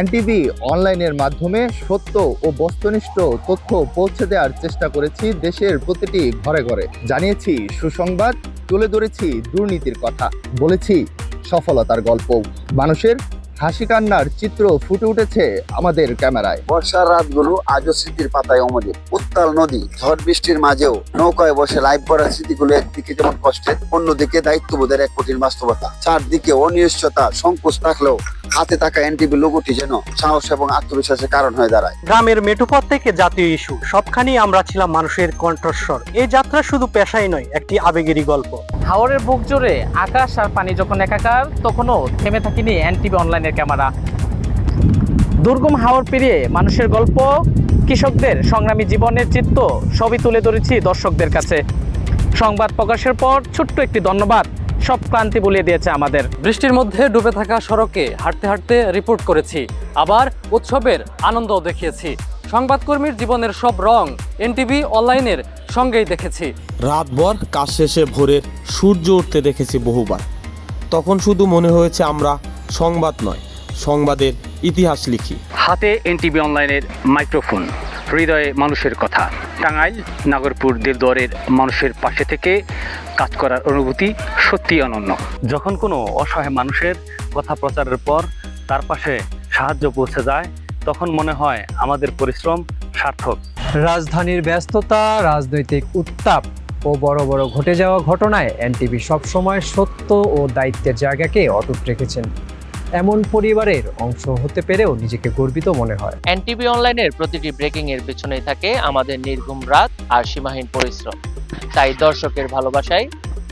NTV অনলাইনের মাধ্যমে সত্য ও বস্তুনিষ্ঠ তথ্য পৌঁছে দেওয়ার চেষ্টা করেছি দেশের প্রতিটি ঘরে ঘরে। জানিয়েছি সুসংবাদ, তুলে ধরেছি দুর্নীতির কথা, বলেছি সফলতার গল্প। মানুষের হাসি কান্নার চিত্র ফুটে উঠেছে আমাদের ক্যামেরায়। বর্ষার রাতগুলো আজও স্মৃতির পাতায় অমলিন। উত্তাল নদী, ঝড় বৃষ্টির মাঝেও নৌকায় বসে লাইভ করার স্মৃতিগুলো একদিকে যেমন কষ্টের, অন্যদিকে দায়িত্ববোধের এক কঠিন বাস্তবতা। চারদিকে অনিশ্চয়তা, সংকোচ থাকলেও হাতে থাকা এনটিভি লোগোটি যেন সাহস এবং আত্মবিশ্বাসের কারণ হয়ে দাঁড়ায়। গ্রামের মেঠোপথ থেকে জাতীয় ইস্যু, সবখানেই আমরা ছিলাম মানুষের কণ্ঠস্বর। এই যাত্রা শুধু পেশাই নয়, একটি আবেগেরই গল্প। হাওরের বুক জুড়ে আকাশ আর পানি যখন একাকার, তখনও থেমে থাকিনি এনটিভি অনলাইনের ক্যামেরা। দুর্গম হাওর পেরিয়ে মানুষের গল্প, কৃষকদের সংগ্রামী জীবনের চিত্র সবই তুলে ধরেছি দর্শকদের কাছে। সংবাদ প্রকাশের পর ছোট্ট একটি ধন্যবাদ সব ক্লান্তি ভুলিয়ে দিয়েছে আমাদের। বৃষ্টির মধ্যে ডুবে থাকা সড়কে হাঁটতে হাঁটতে রিপোর্ট করেছি, আবার উৎসবের আনন্দও দেখিয়েছি। সংবাদকর্মীর জীবনের সব রং এনটিভি অনলাইনের সঙ্গেই দেখেছি। রাতভর কাজ শেষে ভোরের সূর্য উঠতে দেখেছি বহুবার। তখন শুধু মনে হয়েছে আমরা সংবাদ নয়, সংবাদের ইতিহাস লিখি। হাতে এনটিভি অনলাইনের মাইক্রোফোন, হৃদয়ে মানুষের কথা। টাঙ্গাইল, নাগরপুর, দেলদুয়ারের মানুষের পাশে থেকে কাজ করার অনুভূতি সত্যি অনন্য। যখন কোনো অসহায় মানুষের কথা প্রচারের পর তার পাশে সাহায্য পৌঁছে যায়, তখন মনে হয় আমাদের পরিশ্রম সার্থক। রাজধানীর ব্যস্ততা, রাজনৈতিক উত্তাপ ও বড় বড় ঘটে যাওয়া ঘটনায় এনটিভি সবসময় সত্য ও দায়িত্বের জায়গাকে অটুট রেখেছেন। এমন পরিবারের অংশ হতে পেরেও নিজেকে গর্বিত মনে হয়। এনটিভি অনলাইনের প্রতিটি ব্রেকিং এর পেছনেই থাকে আমাদের নির্ঘুম রাত আর সীমাহীন পরিশ্রম। তাই দর্শকের ভালোবাসায়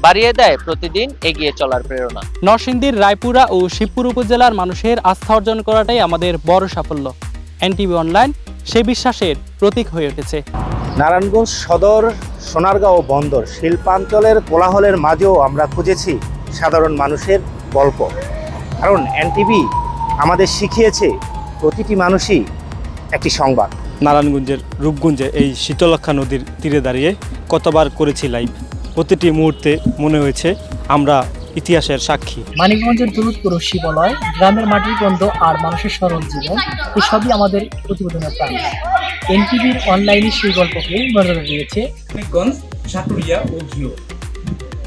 বাড়িয়ে দেয় প্রতিদিন এগিয়ে চলার প্রেরণা। নরসিংদীর রায়পুরা ও শিবপুর উপজেলার মানুষের আস্থা অর্জন করাটাই আমাদের বড় সাফল্য। এনটিভি অনলাইন সেই বিশ্বাসের প্রতীক হয়ে উঠেছে। নারায়ণগঞ্জ সদর, সোনারগাঁও বন্দর শিল্পাঞ্চলের কোলাহলের মাঝেও আমরা খুঁজেছি সাধারণ মানুষের গল্প। কারণ এনটিভি আমাদের শিখিয়েছে প্রতিটি মানুষই একটি সংবাদ। নারায়ণগঞ্জের রূপগঞ্জে এই শীতলক্ষা নদীর তীরে দাঁড়িয়ে কতবার করেছি লাইভ। প্রতিটি মুহূর্তে মনে হয়েছে আমরা ইতিহাসের সাক্ষী। মানিকগঞ্জের দূরত্ব শিবালয়, গ্রামের মাটির গন্ধ আর মানুষের সরল জীবন, এসবই আমাদের প্রতিবেদনের প্রাণ। এনটিভির অনলাইনে সেই গল্পকে নজরে দিয়েছে। মানিকগঞ্জ, সাটুরিয়া ও ঘিও।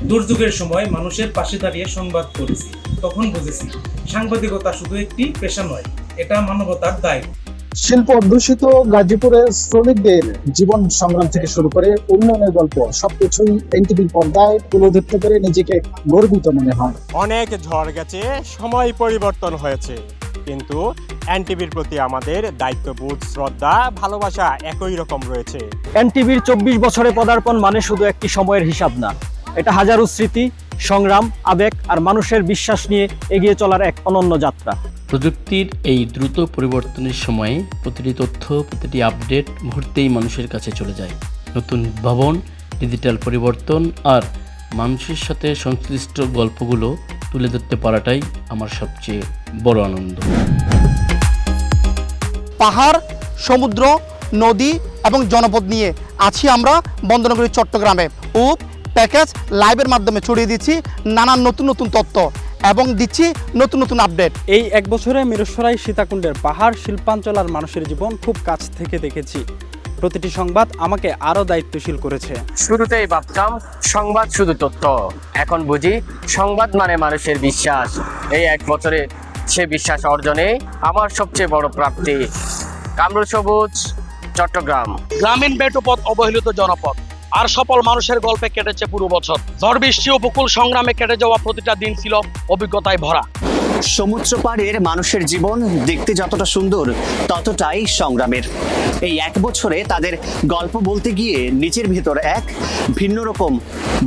দুর্যোগের সময় মানুষের পাশে দাঁড়িয়ে সংবাদ করেছি। তখন বুঝেছি সাংবাদিকতা শুধু একটি পেশা নয়, এটা মানবতার দায়। শিল্প অধ্যুষিত গাজীপুরের শ্রমিকদের জীবন সংগ্রাম থেকে শুরু করে উন্নয়নের গল্প, সবকিছুই এনটিভির পর্দায় তুলে ধরতে পেরে নিজেকে গর্বিত মনে হয়। অনেক ঝড় গেছে, সময় পরিবর্তন হয়েছে, কিন্তু এনটিভির প্রতি আমাদের দায়িত্ববোধ, শ্রদ্ধা, ভালোবাসা একই রকম রয়েছে। এনটিভির 24 বছরে পদার্পণ মানে শুধু একটি সময়ের হিসাব না, এটা হাজারো স্মৃতি, সংগ্রাম, আবেগ আর মানুষের বিশ্বাস নিয়ে এগিয়ে চলার এক অনন্য যাত্রা। প্রযুক্তির এই দ্রুত পরিবর্তনের সময়ে প্রতিটি তথ্য, প্রতিটি আপডেট মুহূর্তেই মানুষের কাছে চলে যায়। নতুন ভবন, ডিজিটাল পরিবর্তন আর মানুষের সাথে সংশ্লিষ্ট গল্পগুলো তুলে ধরতে পারাটাই আমার সবচেয়ে বড় আনন্দ। পাহাড়, সমুদ্র, নদী এবং জনপদ নিয়ে আছি আমরা বন্দরনগরী চট্টগ্রামে। প্যাকেজ লাইভের মাধ্যমে ছড়িয়ে দিচ্ছি নানান নতুন নতুন তথ্য এবং দিচ্ছি নতুন নতুন আপডেট। এই এক বছরে মিরসরাই সীতাকুণ্ডের পাহাড়, শিল্পাঞ্চল আর মানুষের জীবন খুব কাছ থেকে দেখেছি। প্রতিটি সংবাদ আমাকে আরও দায়িত্বশীল করেছে। শুরুতেই ভাবতাম সংবাদ শুধু তথ্য, এখন বুঝি সংবাদ মানে মানুষের বিশ্বাস। এই এক বছরে সে বিশ্বাস অর্জনে আমার সবচেয়ে বড় প্রাপ্তি। কামরুল সবুজ, চট্টগ্রাম। গ্রামীণ মেঠোপথ, অবহেলিত জনপদ আর সফল মানুষের গল্পে কেটেছে পুরো বছর। ঝড় বৃষ্টি উপকূল সংগ্রামে কেটে যাওয়া প্রতিটা দিন ছিল অভিজ্ঞতায় ভরা। সমুদ্র পাড়ের মানুষের জীবন দেখতে যতটা সুন্দর, ততটাই সংগ্রামের। এই এক বছরে তাদের গল্প বলতে গিয়ে নিজের ভিতর এক ভিন্ন রকম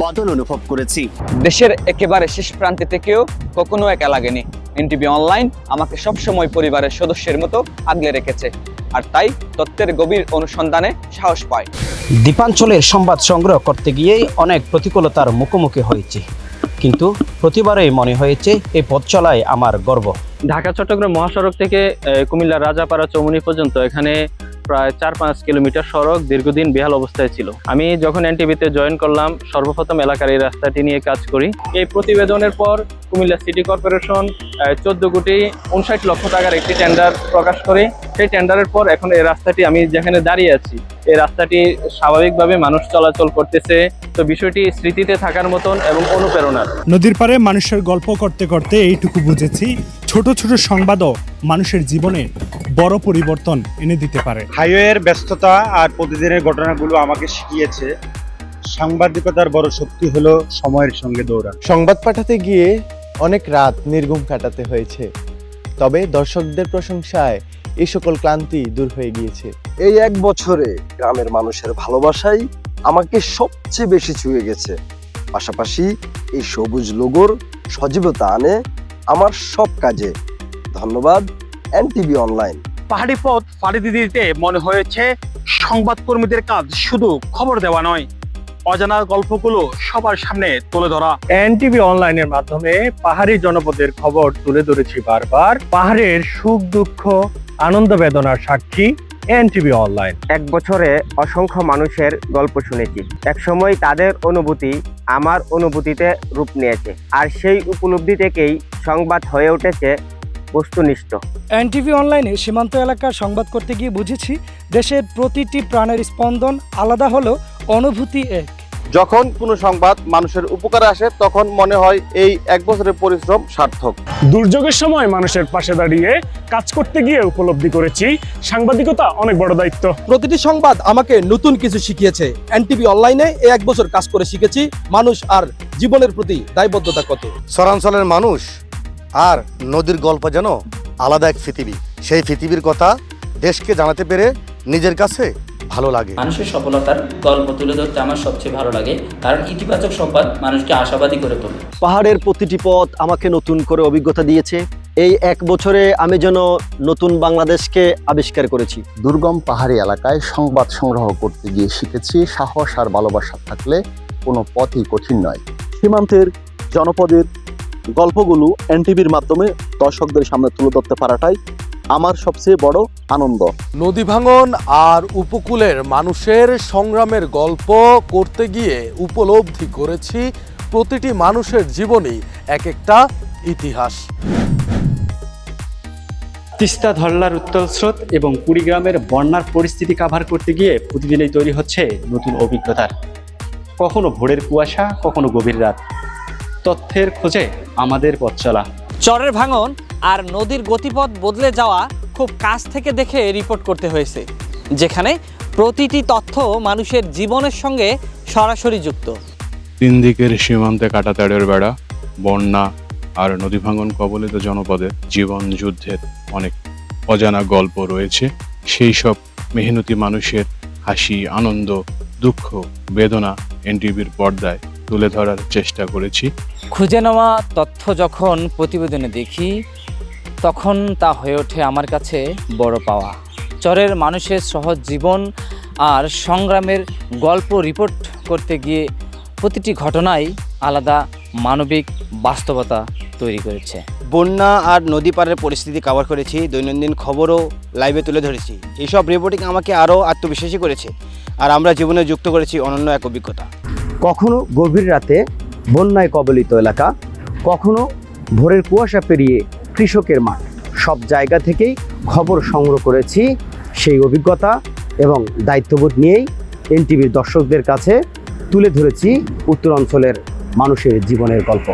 বদল অনুভব করেছি। দেশের একেবারে শেষ প্রান্তে থেকেও কখনো একা লাগেনি। এনটিভি অনলাইন আমাকে সবসময় পরিবারের সদস্যের মতো আগলে রেখেছে, আর তাই তথ্যের গভীর অনুসন্ধানে সাহস পায়। দ্বীপাঞ্চলের সংবাদ সংগ্রহ করতে গিয়েই অনেক প্রতিকূলতার মুখোমুখি হয়েছে, কিন্তু প্রতিবারেই মনে হয়েছে এই পথ চলায় আমার গর্ব। ঢাকা চট্টগ্রাম মহাসড়ক থেকে কুমিল্লার রাজাপাড়া চৌমুহনী পর্যন্ত এখানে প্রায় 4-5 কিলোমিটার সড়ক দীর্ঘদিন বেহাল অবস্থায় ছিল। আমি যখন এনটিভিতে জয়েন করলাম, সর্বপ্রথম এলাকার এই রাস্তাটি নিয়ে কাজ করি। এই প্রতিবেদনের পর কুমিল্লা সিটি কর্পোরেশন 14 কোটি 59 লক্ষ টাকার একটি টেন্ডার প্রকাশ করে। সেই টেন্ডারের পর এখন এই রাস্তাটি, আমি যেখানে দাঁড়িয়ে আছি, এই রাস্তাটি স্বাভাবিকভাবে মানুষ চলাচল করতেছে। তো বিষয়টি স্মৃতিতে থাকার মতন এবং অনুপ্রেরণার। নদীর পাড়ে মানুষের গল্প করতে করতে এইটুকু বুঝেছি, ছোট ছোট সংবাদও মানুষের জীবনে বড় পরিবর্তন এনে দিতে পারে। হাইওয়ের ব্যস্ততা আর প্রতিদিনের ঘটনাগুলো আমাকে শিখিয়েছে সাংবাদিকতার বড় শক্তি হলো সময়ের সঙ্গে দৌড়ানো। সংবাদ পাঠাতে গিয়ে অনেক রাত নির্ঘুম কাটাতে হয়েছে, তবে দর্শকদের প্রশংসায় এই সকল ক্লান্তি দূর হয়ে গিয়েছে। এই 1 বছরে গ্রামের মানুষের ভালোবাসাই আমাকে সবচেয়ে বেশি ছুঁয়ে গেছে। পাশাপাশি এই সবুজ লোগোর সজীবতা আনে আমার সব কাজে। ধন্যবাদ এনটিভি অনলাইন। পাহাড়ি পথ পাড়ি দিতে মনে হয়েছে সংবাদকর্মীদের কাজ শুধু খবর দেওয়া নয়, অজানা গল্পগুলো সবার সামনে তুলে ধরা। এনটিভি অনলাইনের মাধ্যমে পাহাড়ি জনপদের খবর তুলে ধরেছি বারবার। পাহাড়ের সুখ দুঃখ আনন্দ বেদনার সাক্ষী এনটিভি অনলাইন। 1 বছরে অসংখ্য মানুষের গল্প শুনেছি। একসময় তাদের অনুভূতি আমার অনুভূতিতে রূপ নিয়েছে, আর সেই উপলব্ধি থেকেই সংবাদ হয়ে উঠেছে বস্তুনিষ্ঠ। এনটিভি অনলাইনে সীমান্ত এলাকার সংবাদ করতে গিয়ে বুঝেছি দেশের প্রতিটি প্রাণের স্পন্দন আলাদা হলেও অনুভূতি এক। যখন কোনো সংবাদ মানুষের উপকারে আসে, তখন মনে হয় এই 1 বছরের পরিশ্রম সার্থক। দুর্যোগের সময় মানুষের পাশে দাঁড়িয়ে কাজ করতে গিয়ে উপলব্ধি করেছি সাংবাদিকতা অনেক বড় দায়িত্ব। প্রতিটি সংবাদ আমাকে নতুন কিছু শিখিয়েছে। এনটিভি অনলাইনে এই 1 বছর কাজ করে শিখেছি মানুষ আর জীবনের প্রতি দায়বদ্ধতা কত। শহরাঞ্চলের মানুষ আর নদীর গল্প যেন আলাদা এক পৃথিবী। সেই পৃথিবীর কথা দেশকে জানাতে পেরে নিজের কাছে ভালো লাগে। মানুষের সফলতার গল্প তুলে ধরতে আমার সবচেয়ে ভালো লাগে, কারণ ইতিবাচক সংবাদ মানুষকে আশাবাদী করে তোলে। পাহাড়ের প্রতিটি পথ আমাকে নতুন করে অভিজ্ঞতা দিয়েছে। এই 1 বছরে আমি যেন নতুন বাংলাদেশকে আবিষ্কার করেছি। দুর্গম পাহাড়ি এলাকায় সংবাদ সংগ্রহ করতে গিয়ে শিখেছি সাহস আর ভালোবাসা থাকলে কোনো পথই কঠিন নয়। সীমান্তের জনপদের গল্পগুলো এনটিভির মাধ্যমে দর্শকদের সামনে তুলে ধরতে পারাটাই আমার সবচেয়ে বড় আনন্দ। নদী ভাঙন আর উপকূলের মানুষের সংগ্রামের গল্প করতে গিয়ে উপলব্ধি করেছি প্রতিটি মানুষের জীবনই এক একটা ইতিহাস। তিস্তা ধরলার উত্তাল স্রোত এবং কুড়িগ্রামের বন্যার পরিস্থিতি কাভার করতে গিয়ে প্রতিদিনই তৈরি হচ্ছে নতুন অভিজ্ঞতার। কখনো ভোরের কুয়াশা, কখনো গভীর রাত। তথ্যের খোঁজে আমাদের পথ চলা। চরের ভাঙন আর নদীর গতিপথ বদলে যাওয়া খুব কাছ থেকে দেখে রিপোর্ট করতে হয়েছে, যেখানে প্রতিটি তথ্য মানুষের জীবনের সঙ্গে সরাসরি যুক্ত। 3 দিকের সীমান্তে কাঁটাতারের বেড়া, বন্যা আর নদী ভাঙন কবলিত জনপদের জীবন যুদ্ধের অনেক অজানা গল্প রয়েছে। সেই সব মেহনতি মানুষের হাসি, আনন্দ, দুঃখ, বেদনা এনটিভির পর্দায় তুলে ধরার চেষ্টা করেছি। খুঁজে নেওয়া তথ্য যখন প্রতিবেদনে দেখি, তখন তা হয়ে ওঠে আমার কাছে বড় পাওয়া। চরের মানুষের সহজ জীবন আর সংগ্রামের গল্প রিপোর্ট করতে গিয়ে প্রতিটি ঘটনাই আলাদা মানবিক বাস্তবতা তৈরি করেছে। বন্যা আর নদী পাড়ের পরিস্থিতি কভার করেছি, দৈনন্দিন খবরও লাইভে তুলে ধরেছি। এইসব রিপোর্টিং আমাকে আরও আত্মবিশ্বাসী করেছে, আর আমরা জীবনে যুক্ত করেছি অনন্য এক অভিজ্ঞতা। কখনো গভীর রাতে বন্যায় কবলিত এলাকা, কখনো ভোরের কুয়াশা পেরিয়ে কৃষকের মাঠ, সব জায়গা থেকেই খবর সংগ্রহ করেছি। সেই অভিজ্ঞতা এবং দায়িত্ববোধ নিয়েই এনটিভির দর্শকদের কাছে তুলে ধরেছি উত্তরাঞ্চলের মানুষের জীবনের গল্প।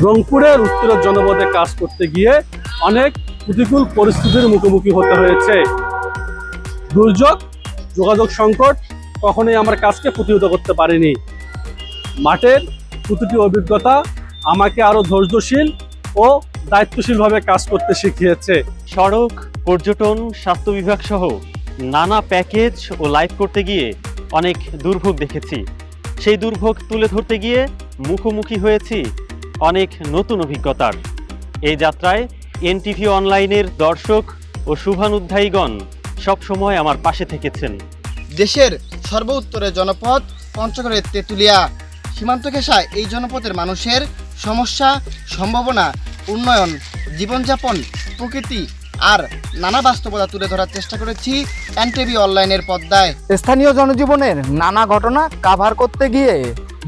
রংপুরের উত্তরের জনপদে কাজ করতে গিয়ে অনেক প্রতিকূল পরিস্থিতির মুখোমুখি হতে হয়েছে। দুর্যোগ, যোগাযোগ সংকট কখনোই আমার কাজকে প্রতিহত করতে পারেনি। মাঠের প্রতিটি অভিজ্ঞতা আমাকে আরও ধৈর্যশীল ও দায়িত্বশীলভাবে কাজ করতে শিখিয়েছে। সড়ক, পর্যটন, স্বাস্থ্য বিভাগ সহ নানা প্যাকেজ ও লাইভ করতে গিয়ে অনেক দুর্ভোগ দেখেছি। সেই দুর্ভোগ তুলে ধরতে গিয়ে মুখোমুখি হয়েছি অনেক নতুন অভিজ্ঞতার। এই যাত্রায় এনটিভি অনলাইনের দর্শক ও শুভানুধ্যায়ীগণ সবসময় আমার পাশে থেকেছেন। দেশের সর্বোত্তরের জনপদ পঞ্চগড়ের তেঁতুলিয়া সীমান্ত ঘেঁষায় এই জনপদের মানুষের সমস্যা, সম্ভাবনা, উন্নয়ন, জীবনযাপন, প্রকৃতি আর নানা বাস্তবতা তুলে ধরার চেষ্টা করেছি এনটিভি অনলাইনের পর্দায়। স্থানীয় জনজীবনের নানা ঘটনা কাভার করতে গিয়ে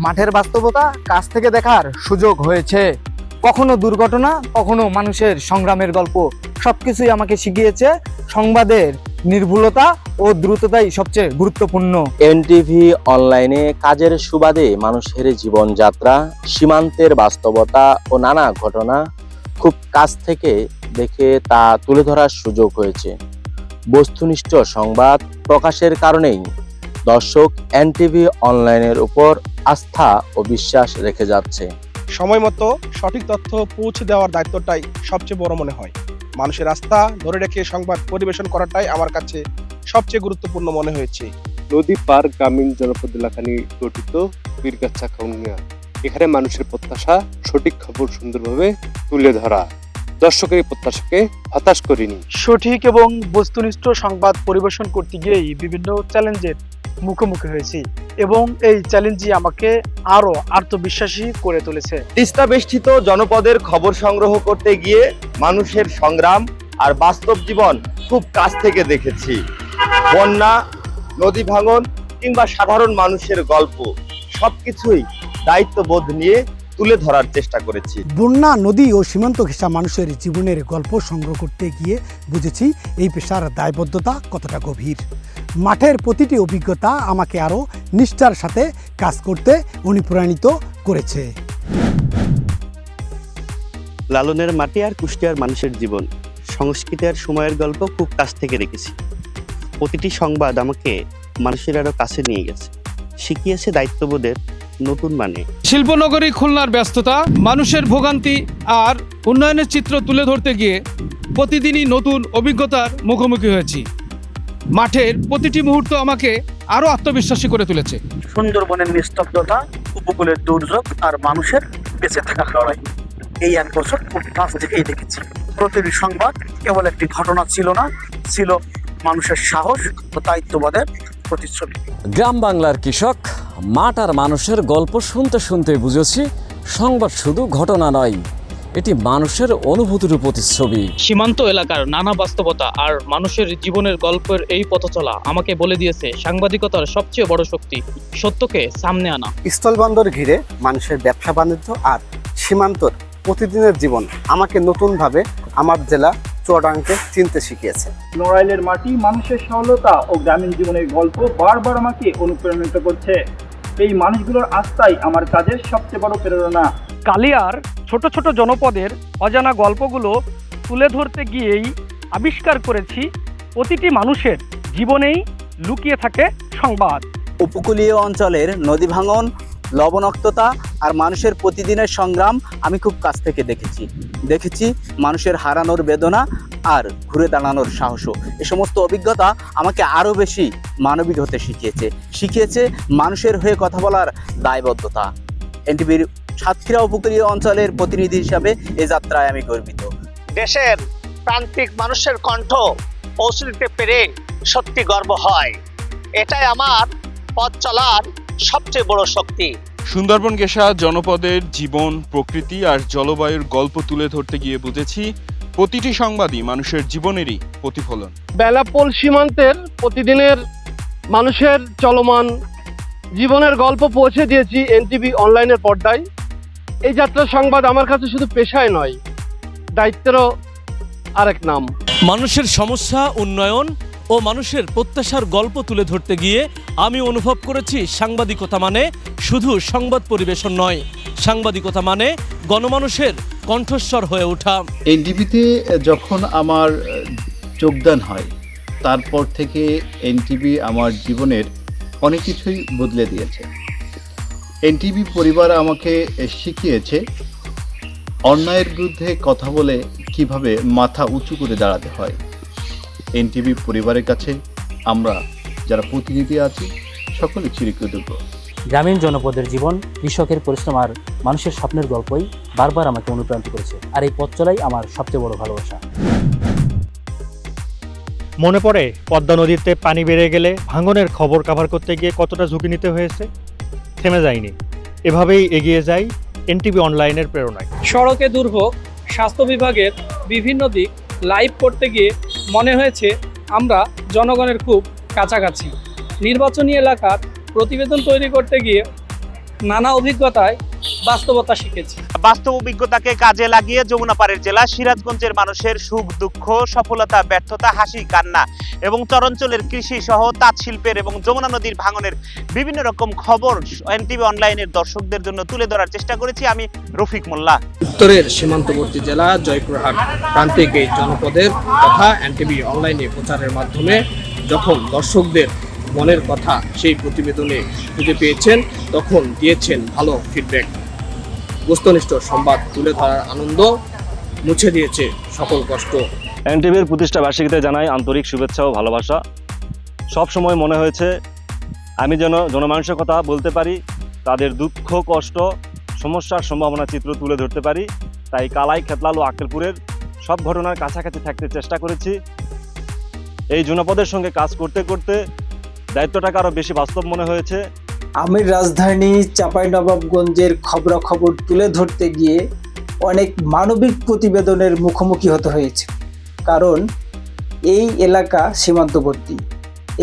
মাঠের বাস্তবতা কাছ থেকে দেখার সুযোগ হয়েছে। কখনো দুর্ঘটনা, কখনো মানুষের সংগ্রামের গল্প, সবকিছুই আমাকে শিখিয়েছে সংবাদের নির্ভুলতা ও দ্রুততাই সবচেয়ে গুরুত্বপূর্ণ। এনটিভি অনলাইনে কাজের সুবাদে মানুষের জীবনযাত্রা, সীমান্তের বাস্তবতা ও নানা ঘটনা খুব কাছ থেকে দেখে তা তুলে ধরার সুযোগ হয়েছে। বস্তুনিষ্ঠ সংবাদ প্রকাশের কারণেই দর্শক এনটিভি অনলাইনের উপর আস্থা ও বিশ্বাস রেখে যাচ্ছে। সময় মতো সঠিক তথ্য পৌঁছে দেওয়ার দায়িত্বটাই সবচেয়ে বড় মনে হয়। মানুষের আস্থা ধরে রেখে সংবাদ পরিবেশন করাটাই আমার কাছে সবচেয়ে গুরুত্বপূর্ণ মনে হয়েছে। নদী পার গ্রামীণ জনপদ এলাকা নিয়ে গঠিত পীরগাছা কাউনিয়া, এখানে মানুষের প্রত্যাশা সঠিক খবর সুন্দরভাবে তুলে ধরা, দর্শকের এই প্রত্যাশাকে হতাশ করেনি। সঠিক এবং বস্তুনিষ্ঠ সংবাদ পরিবেশন করতে গিয়েই বিভিন্ন চ্যালেঞ্জের মুখোমুখি হয়েছি এবং এই চ্যালেঞ্জই আমাকে আরো আত্মবিশ্বাসী করে তুলেছে। তিস্তা বেষ্টিত জনপদের খবর সংগ্রহ করতে গিয়ে মানুষের সংগ্রাম আর বাস্তব জীবন খুব কাছ থেকে দেখেছি। বন্যা, নদী ভাঙন কিংবা সাধারণ মানুষের গল্প সবকিছুই দায়িত্ববোধ নিয়ে তুলে ধরার চেষ্টা করেছি। বন্যা, নদী ও সীমান্ত ঘেঁষা মানুষের জীবনের গল্প সংগ্রহ করতে গিয়ে বুঝেছি এই পেশার দায়বদ্ধতা কতটা গভীর। মাঠের প্রতিটি অভিজ্ঞতা আমাকে আরও নিষ্ঠার সাথে কাজ করতে অনুপ্রাণিত করেছে। লালনের মাটি আর কুষ্টিয়ার মানুষের জীবন, সংস্কৃতি আর সময়ের গল্প খুব কাছ থেকে রেখেছি। প্রতিটি সংবাদ আমাকে মানুষের আরও কাছে নিয়ে গেছে, শিখিয়েছে দায়িত্ববোধের নতুন মানে। শিল্পনগরী খুলনার ব্যস্ততা, মানুষের ভোগান্তি আর উন্নয়নের চিত্র তুলে ধরতে গিয়ে প্রতিদিনই নতুন অভিজ্ঞতার মুখোমুখি হয়েছি। মাঠের প্রতিটি মুহূর্ত আমাকে আরো আত্মবিশ্বাসী করে তুলেছে। সুন্দরবনের নিস্তব্ধতা, উপকূলের দুর্যোগ আর মানুষের বেঁচে থাকার লড়াই, এই 1 বছর খুব কাছ থেকেই দেখেছি। প্রতিটি সংবাদ কেবল একটি ঘটনা ছিল না, ছিল মানুষের সাহস ও দায়িত্ববোধের প্রতিচ্ছবি। গ্রাম বাংলার কৃষক, মাঠ আর মানুষের গল্প শুনতে শুনতে বুঝেছি সংবাদ শুধু ঘটনা নয়, এটি মানুষের অনুভূতির প্রতিচ্ছবি। সীমান্ত এলাকার নানা বাস্তবতা আর মানুষের জীবনের গল্পের এই পথচলা আমাকে বলে দিয়েছে সাংবাদিকতার সবচেয়ে বড় শক্তি সত্যকে সামনে আনা। স্থলবন্দর ঘিরে মানুষের ব্যবসা বাণিজ্য আর সীমান্তর প্রতিদিনের জীবন আমাকে নতুনভাবে আমার জেলা চুয়াডাঙ্গাকে চিনতে শিখিয়েছে। নড়াইলের মাটি, মানুষের সরলতা ও গ্রামীণ জীবনের গল্প বারবার আমাকে অনুপ্রাণিত করছে। এই মানুষগুলোর আস্থাই আমার কাজের সবচেয়ে বড় প্রেরণা। কালিয়ার ছোট ছোট জনপদের অজানা গল্পগুলো তুলে ধরতে গিয়েই আবিষ্কার করেছি প্রতিটি মানুষের জীবনেই লুকিয়ে থাকে সংবাদ। উপকূলীয় অঞ্চলের নদী ভাঙন, লবণাক্ততা আর মানুষের প্রতিদিনের সংগ্রাম আমি খুব কাছ থেকে দেখেছি মানুষের হারানোর বেদনা আর ঘুরে দাঁড়ানোর সাহসও। এ সমস্ত অভিজ্ঞতা আমাকে আরও বেশি মানবিক হতে শিখিয়েছে মানুষের হয়ে কথা বলার দায়বদ্ধতা। এনটিভির সাতক্ষীরা উপকূলীয় অঞ্চলের প্রতিনিধি হিসাবে এই যাত্রায় আমি গর্বিত। দেশের প্রান্তিক মানুষের কণ্ঠ পৌঁছে দিতে পেরে সত্যি গর্ব হয়। এটাই আমার পথ চলার সবচেয়ে বড় শক্তি। সুন্দরবন ঘেঁষা জনপদের জীবন, প্রকৃতি আর জলবায়ুর গল্প তুলে ধরতে গিয়ে বুঝেছি প্রতিটি সংবাদই মানুষের জীবনেরই প্রতিফলন। বেলাপোল সীমান্তের প্রতিদিনের মানুষের চলমান জীবনের গল্প পৌঁছে দিয়েছি এনটিভি অনলাইনের পর্দায়। এই যাত্রার সংবাদ আমার কাছে শুধু পেশায় নয়, দায়িত্বেরও আরেক নাম। মানুষের সমস্যা, উন্নয়ন ও মানুষের প্রত্যাশার গল্প তুলে ধরতে গিয়ে আমি অনুভব করেছি সাংবাদিকতা মানে শুধু সংবাদ পরিবেশন নয়, সাংবাদিকতা মানে গণমানুষের কণ্ঠস্বর হয়ে ওঠা। এনটিভিতে যখন আমার যোগদান হয় তারপর থেকে এনটিভি আমার জীবনের অনেক কিছুই বদলে দিয়েছে। এনটিভি পরিবার আমাকে শিখিয়েছে অন্যায়ের বিরুদ্ধে কথা বলে কিভাবে মাথা উঁচু করে দাঁড়াতে হয়। এনটিভি পরিবারের কাছে আমরা যারা প্রতিনিধি আছি সকলে চিরকৃতজ্ঞ। গ্রামীণ জনপদের জীবন, কৃষকের পরিশ্রম আর মানুষের স্বপ্নের গল্পই বারবার আমাকে অনুপ্রাণিত করেছে, আর এই পথ চলাই আমার সবচেয়ে বড় ভালোবাসা। মনে পড়ে পদ্মা নদীতে পানি বেড়ে গেলে ভাঙনের খবর কভার করতে গিয়ে কতটা ঝুঁকি নিতে হয়েছে। থেমে যায়নি, এভাবেই এগিয়ে যাই এনটিভি অনলাইনের প্রেরণায়। সড়কে দুর্ভোগ, স্বাস্থ্য বিভাগের বিভিন্ন দিক, লাইভ করতে গিয়ে মনে হয়েছে আমরা জনগণের খুব কাছাকাছি। নির্বাচনী এলাকার প্রতিবেদন তৈরি করতে গিয়ে নানা অভিজ্ঞতায় বাস্তবতা শিখেছি। বাস্তব অভিজ্ঞতাকে কাজে লাগিয়ে যমুনাপাড়ের জেলা সিরাজগঞ্জের মানুষের সুখ দুঃখ, সফলতা, ব্যর্থতা, হাসি, কান্না এবং চরাঞ্চলের কৃষি সহ তাঁত শিল্পের এবং যমুনা নদীর ভাঙনের বিভিন্ন রকম খবর এনটিভি অনলাইনের দর্শকদের জন্য তুলে ধরার চেষ্টা করেছি আমি রফিক মোল্লা। উত্তরের সীমান্তবর্তী জেলা জয়পুরহাট প্রান্তিক এই জনপদের কথা এনটিভি অনলাইনে প্রচারের মাধ্যমে যখন দর্শকদের মনের কথা সেই প্রতিবেদনে খুঁজে পেয়েছেন, তখন দিয়েছেন ভালো ফিডব্যাক। বস্তুনিষ্ঠ সংবাদ তুলে ধরার আনন্দ মুছে দিয়েছে সকল কষ্ট। এনটিভির প্রতিষ্ঠা বার্ষিকীতে জানাই আন্তরিক শুভেচ্ছা ও ভালোবাসা। সব সময় মনে হয়েছে আমি যেন জনমানুষের কথা বলতে পারি, তাদের দুঃখ, কষ্ট, সমস্যার সম্ভাবনা চিত্র তুলে ধরতে পারি। তাই কালাই, খেতলাল ও আক্কেলপুরের সব ঘটনার কাছাকাছি থাকতে চেষ্টা করেছি। এই জনপদের সঙ্গে কাজ করতে করতে দায়িত্বটাকে আরও বেশি বাস্তব মনে হয়েছে। আমি রাজধানী চাঁপাইনবাবগঞ্জের খবরাখবর তুলে ধরতে গিয়ে অনেক মানবিক প্রতিবেদনের মুখোমুখি হতে হয়েছে, কারণ এই এলাকা সীমান্তবর্তী।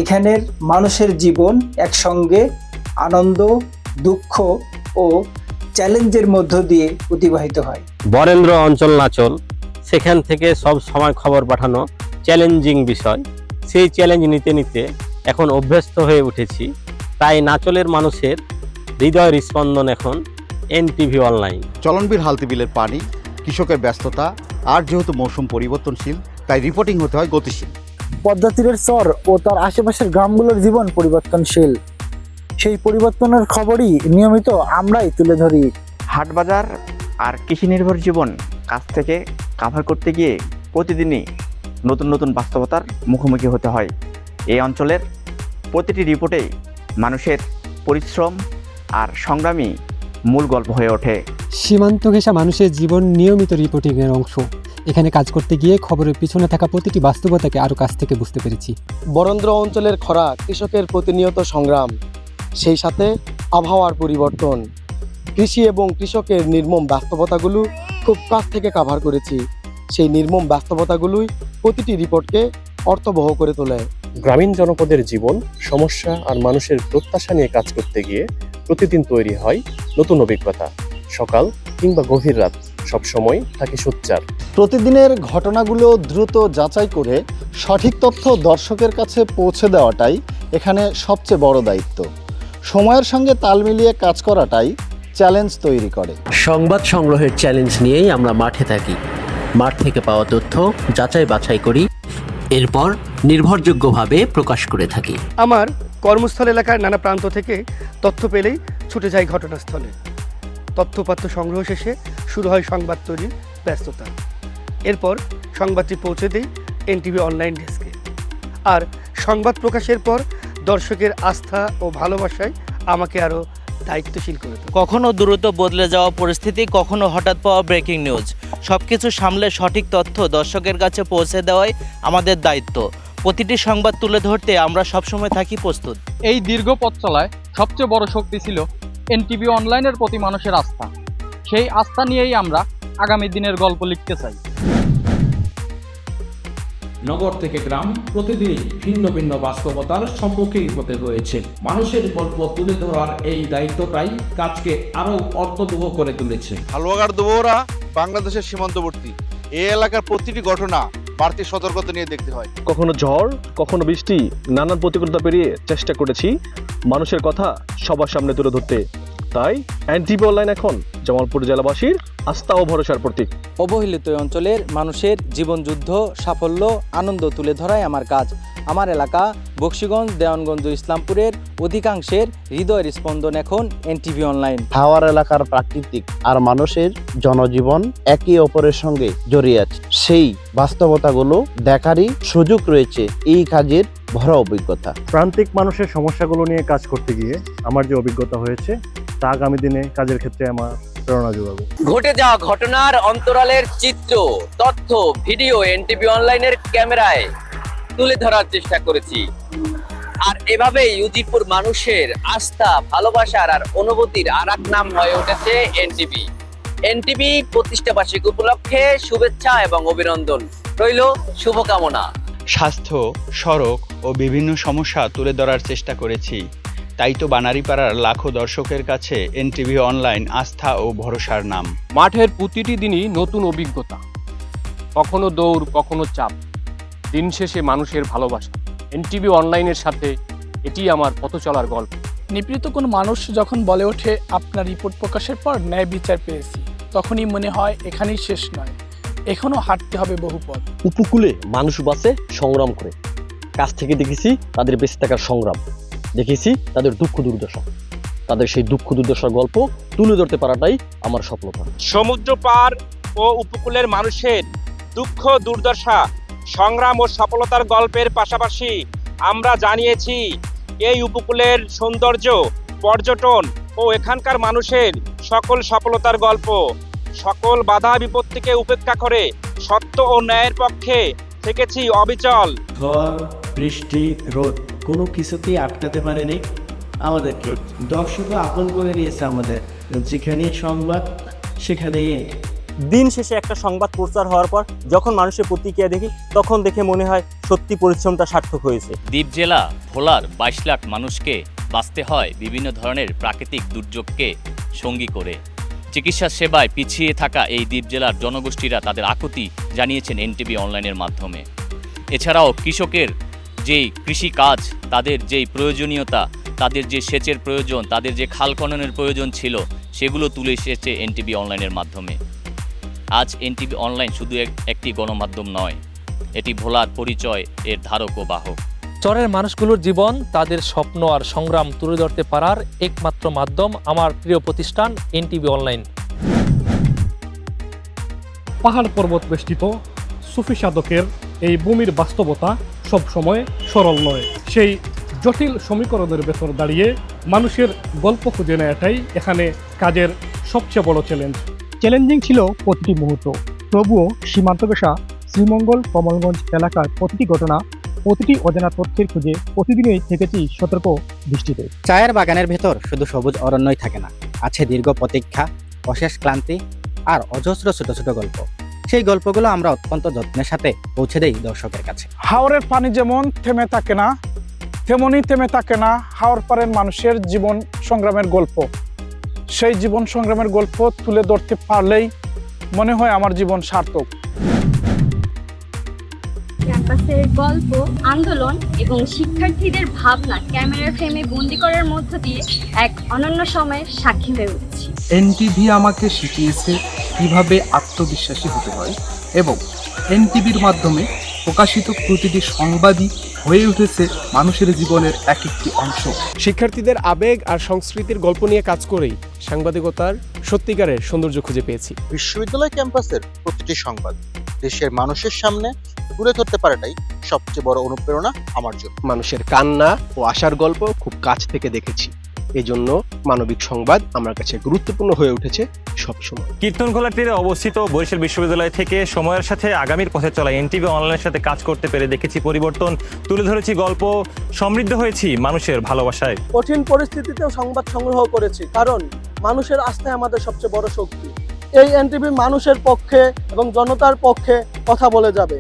এখানের মানুষের জীবন একসঙ্গে আনন্দ, দুঃখ ও চ্যালেঞ্জের মধ্য দিয়ে অতিবাহিত হয়। বরেন্দ্র অঞ্চল নাচল, সেখান থেকে সব সময় খবর পাঠানো চ্যালেঞ্জিং বিষয়। সেই চ্যালেঞ্জ নিতে নিতে এখন অভ্যস্ত হয়ে উঠেছি। তাই নাচলের মানুষের হৃদয়ের স্পন্দন এখন এনটিভি অনলাইন। চলনবিল হালতি বিলের পানি, কৃষকের ব্যস্ততা, আর যেহেতু মৌসুম পরিবর্তনশীল তাই রিপোর্টিং হতে হয় গতিশীল। পদ্মা তীরের চর ও তার আশেপাশের গ্রামগুলোর জীবন পরিবর্তনশীল, সেই পরিবর্তনের খবরই নিয়মিত আমরাই তুলে ধরি। হাটবাজার আর কৃষি নির্ভর জীবন কাছ থেকে কাভার করতে গিয়ে প্রতিদিনই নতুন নতুন বাস্তবতার মুখোমুখি হতে হয়। এই অঞ্চলের প্রতিটি রিপোর্টেই মানুষের পরিশ্রম আর সংগ্রামী মূল গল্প হয়ে ওঠে। সীমান্ত ঘেঁষা মানুষের জীবন নিয়মিত রিপোর্টিংয়ের অংশ। এখানে কাজ করতে গিয়ে খবরের পিছনে থাকা প্রতিটি বাস্তবতাকে আরও কাছ থেকে বুঝতে পেরেছি। বরেন্দ্র অঞ্চলের খরা, কৃষকের প্রতিনিয়ত সংগ্রাম, সেই সাথে আবহাওয়ার পরিবর্তন, কৃষি এবং কৃষকের নির্মম বাস্তবতাগুলো খুব কাছ থেকে কাভার করেছি। সেই নির্মম বাস্তবতাগুলোই প্রতিটি রিপোর্টকে অর্থবহ করে তোলে। গ্রামীণ জনপদের জীবন, সমস্যা আর মানুষের প্রত্যাশা নিয়ে কাজ করতে গিয়ে প্রতিদিন তৈরি হয় নতুন অভিজ্ঞতা। সকাল কিংবা গভীর রাত সবসময় থাকে সোচ্চার। প্রতিদিনের ঘটনাগুলো দ্রুত যাচাই করে সঠিক তথ্য দর্শকের কাছে পৌঁছে দেওয়াটাই এখানে সবচেয়ে বড় দায়িত্ব। সময়ের সঙ্গে তাল মিলিয়ে কাজ করাটাই চ্যালেঞ্জ তৈরি করে। সংবাদ সংগ্রহের চ্যালেঞ্জ নিয়েই আমরা মাঠে থাকি। মাঠ থেকে পাওয়া তথ্য যাচাই বাছাই করি, এরপর নির্ভরযোগ্যভাবে প্রকাশ করে থাকি। আমার কর্মস্থল এলাকার নানা প্রান্ত থেকে তথ্য পেলেই ছুটে যাই ঘটনাস্থলে। তথ্যপাত্র সংগ্রহ শেষে শুরু হয় সংবাদ তৈরির ব্যস্ততা। এরপর সংবাদটি পৌঁছে দিই এনটিভি অনলাইন ডেস্কে। আর সংবাদ প্রকাশের পর দর্শকের আস্থা ও ভালোবাসায় আমাকে আরও দায়িত্বশীল করে তোলে। কখনো দ্রুত বদলে যাওয়া পরিস্থিতি, কখনো হঠাৎ পাওয়া ব্রেকিং নিউজ, সবকিছু সামলে সঠিক তথ্য দর্শকের কাছে পৌঁছে দেওয়াই আমাদের দায়িত্ব। প্রতিটি সংবাদ তুলে ধরতে আমরা সবসময় থাকি প্রস্তুত। এই দীর্ঘ পথ চলায় সবচেয়ে বড় শক্তি ছিল এনটিভি অনলাইনের প্রতি মানুষের আস্থা। সেই আস্থা নিয়েই আমরা আগামী দিনের গল্প লিখতে চাই। নগর থেকে গ্রাম, প্রতিদিন ভিন্ন ভিন্ন বাস্তবতার সম্মুখীন হতে হয়েছে। মানুষের গল্প তুলে ধরার এই দায়িত্বটাই কাজকে আরো অর্থবহ করে তুলেছে। হালুয়াঘাট দুবরা বাংলাদেশের সীমান্তবর্তী, এই এলাকার প্রতিটি ঘটনা বাড়তি সতর্কতা নিয়ে দেখতে হয়। কখনো ঝড়, কখনো বৃষ্টি, নানান প্রতিকূলতা পেরিয়ে চেষ্টা করেছি মানুষের কথা সবার সামনে তুলে ধরতে। তাই এনটিভি অনলাইন এখন জামালপুর জেলাবাসীর আস্থা ও ভরসার প্রতীক। অবহেলিত অঞ্চলের মানুষের জীবনযুদ্ধ, সাফল্য, আনন্দ তুলে ধরাই আমার কাজ। আমার এলাকা বক্সিগঞ্জ, দেওয়ানগঞ্জ, ইসলামপুরের অধিকাংশের হৃদয়ের স্পন্দন এখন এনটিভি অনলাইন। হাওয়ার এলাকার প্রাকৃতিক আর মানুষের জনজীবন একে অপরের সঙ্গে জড়িয়ে আছে। সেই বাস্তবতাগুলো দেখারই সুযোগ রয়েছে এই কাজের ভরা অভিজ্ঞতা। প্রান্তিক মানুষের সমস্যাগুলো নিয়ে কাজ করতে গিয়ে আমার যে অভিজ্ঞতা হয়েছে তা আগামী দিনে কাজের ক্ষেত্রে আমার প্রেরণা যোগাবে। ঘটে যাওয়া ঘটনার অন্তরালের চিত্র, তথ্য, ভিডিও এনটিভি অনলাইনের ক্যামেরায় তুলে ধরার চেষ্টা করেছি। আর এভাবেই উজিরপুর মানুষের আস্থা, ভালোবাসার আর অনুভূতির আরেক নাম হয়ে উঠেছে এনটিভি। এনটিভি প্রতিষ্ঠা বার্ষিকী উপলক্ষে শুভেচ্ছা এবং অভিনন্দন। রইল শুভকামনা। স্বাস্থ্য, সড়ক ও বিভিন্ন সমস্যা তুলে ধরার চেষ্টা করেছি। তাই তো বানারীপাড়ার লাখো দর্শকের কাছে এনটিভি অনলাইন আস্থা ও ভরসার নাম। মাঠের প্রতিটি দিনই নতুন অভিজ্ঞতা, কখনো দৌড়, কখনো চাপ, দিন শেষে মানুষের ভালোবাসা। এনটিভি অনলাইনের সাথে এটি আমার পথ চলার গল্প। নিপীড়িত কোনো মানুষ যখন বলে ওঠে আপনার রিপোর্ট প্রকাশের পর ন্যায় বিচার পেয়েছি, তখনই মনে হয় এখানেই শেষ নয়, এখনো হাঁটতে হবে বহু পথ। উপকূলে মানুষ বাঁচে সংগ্রাম করে, কাছ থেকে দেখেছি তাদের বেঁচে থাকার সংগ্রাম, দেখেছি তাদের দুঃখ দুর্দশা, তাদের সেই দুঃখ দুর্দশার গল্প তুলে ধরতে পারাটাই আমার সফলতা। সমুদ্র পার ও উপকূলের মানুষের দুঃখ দুর্দশা, সংগ্রাম ও সফলতার গল্পের পাশাপাশি আমরা জানিয়েছি এই উপকূলের সৌন্দর্য, পর্যটন ও এখানকার মানুষের সকল সফলতার গল্প। সকল বাধা বিপত্তিকে উপেক্ষা করে সত্য ও ন্যায়ের পক্ষে থেকেছি অবিচল। ঝড়, বৃষ্টি, রোদ কোনো কিছুতেই আটকাতে পারেনি আমাদেরকে। দর্শকও আপন করে নিয়েছে আমাদের, যেখানে সংবাদ সেখানেই। দিন শেষে একটা সংবাদ প্রচার হওয়ার পর যখন মানুষের প্রতিক্রিয়া দেখি, তখন দেখে মনে হয় সত্যি পরিশ্রমটা সার্থক হয়েছে। দ্বীপ জেলা ভোলার 22 লাখ মানুষকে বাঁচতে হয় বিভিন্ন ধরনের প্রাকৃতিক দুর্যোগকে সঙ্গী করে। চিকিৎসা সেবায় পিছিয়ে থাকা এই দ্বীপ জেলার জনগোষ্ঠীরা তাদের আকুতি জানিয়েছেন এনটিভি অনলাইনের মাধ্যমে। এছাড়াও কৃষকের যেই কৃষি কাজ, তাদের যেই প্রয়োজনীয়তা, তাদের যে সেচের প্রয়োজন, তাদের যে খাল খননের প্রয়োজন ছিল, সেগুলো তুলে এসেছে এনটিভি অনলাইনের মাধ্যমে। আজ এনটিভি অনলাইন শুধু একটি গণমাধ্যম নয়, এটি ভোলার পরিচয় এর ধারক ও বাহক। চরের মানুষগুলোর জীবন, তাদের স্বপ্ন আর সংগ্রাম তুলে ধরতে পারার একমাত্র মাধ্যম আমার প্রিয় প্রতিষ্ঠান এনটিভি অনলাইন। পাহাড় পর্বত বেষ্টিত সুফি সাধকের এই ভূমির বাস্তবতা সবসময় সরল নয়। সেই জটিল সমীকরণের ভেতর দাঁড়িয়ে মানুষের গল্প খুঁজে নেওয়াটাই এখানে কাজের সবচেয়ে বড় চ্যালেঞ্জ। চ্যালেঞ্জিং ছিল প্রতিটি মুহূর্ত, তবুও সীমান্ত পেশা শ্রীমঙ্গল কমলগঞ্জ এলাকার প্রতিটি ঘটনা, প্রতিটি অজানা তথ্যের খুঁজে প্রতিদিনই থেকেছি সতর্ক দৃষ্টিতে। চায়ের বাগানের ভেতর শুধু সবুজ অরণ্যই থাকে না, আছে দীর্ঘ প্রতীক্ষা, অশেষ ক্লান্তি আর অজস্র ছোট ছোট গল্প। সেই গল্পগুলো আমরা অত্যন্ত যত্নের সাথে পৌঁছে দেই দর্শকের কাছে। হাওরের পানি যেমন থেমে থাকে না, তেমনই থেমে থাকে না হাওর পাড়ের মানুষের জীবন সংগ্রামের গল্প। সেই জীবন সংগ্রামের গল্প তুলে ধরতে পারলেই মনে হয় আমার জীবন সার্থক। ক্যাম্পাসের গল্প, আন্দোলন এবং শিক্ষার্থীদের ভাবনা ক্যামেরার ফ্রেমে বন্দি করার মধ্য দিয়ে এক অনন্য সময়ের সাক্ষী হয়ে উঠেছি। এনটিভি আমাকে শিখিয়েছে কিভাবে আত্মবিশ্বাসী হতে হয় এবং এনটিভির মাধ্যমে প্রকাশিত প্রতিটি সংবাদই হয়ে উঠেছে মানুষের জীবনের এক একটি অংশ। শিক্ষার্থীদের আবেগ আর সংস্কৃতির গল্প নিয়ে কাজ করেই সাংবাদিকতার সত্যিকারের সৌন্দর্য খুঁজে পেয়েছি। বিশ্ববিদ্যালয় ক্যাম্পাসের প্রতিটি সংবাদ দেশের মানুষের সামনে তুলে ধরতে পারাটাই সবচেয়ে বড় অনুপ্রেরণা আমার জন্য। মানুষের কান্না ও আশার গল্প খুব কাছ থেকে দেখেছি, এজন্য মানবিক সংবাদ আমার কাছে গুরুত্বপূর্ণ হয়ে উঠেছে সবসময়। কীর্তনখোলার তীরে অবস্থিত বরিশাল বিশ্ববিদ্যালয় থেকে সময়ের সাথে আগামীর পথে চলা এনটিভি অনলাইনের সাথে কাজ করতে পেরে দেখেছি পরিবর্তন, তুলে ধরেছি গল্প, সমৃদ্ধ হয়েছি মানুষের ভালোবাসায়। কঠিন পরিস্থিতিতেও সংবাদ সংগ্রহ করেছি, কারণ মানুষের আস্থায় আমাদের সবচেয়ে বড় শক্তি। এই এনটিভি মানুষের পক্ষে এবং জনতার পক্ষে কথা বলে যাবে।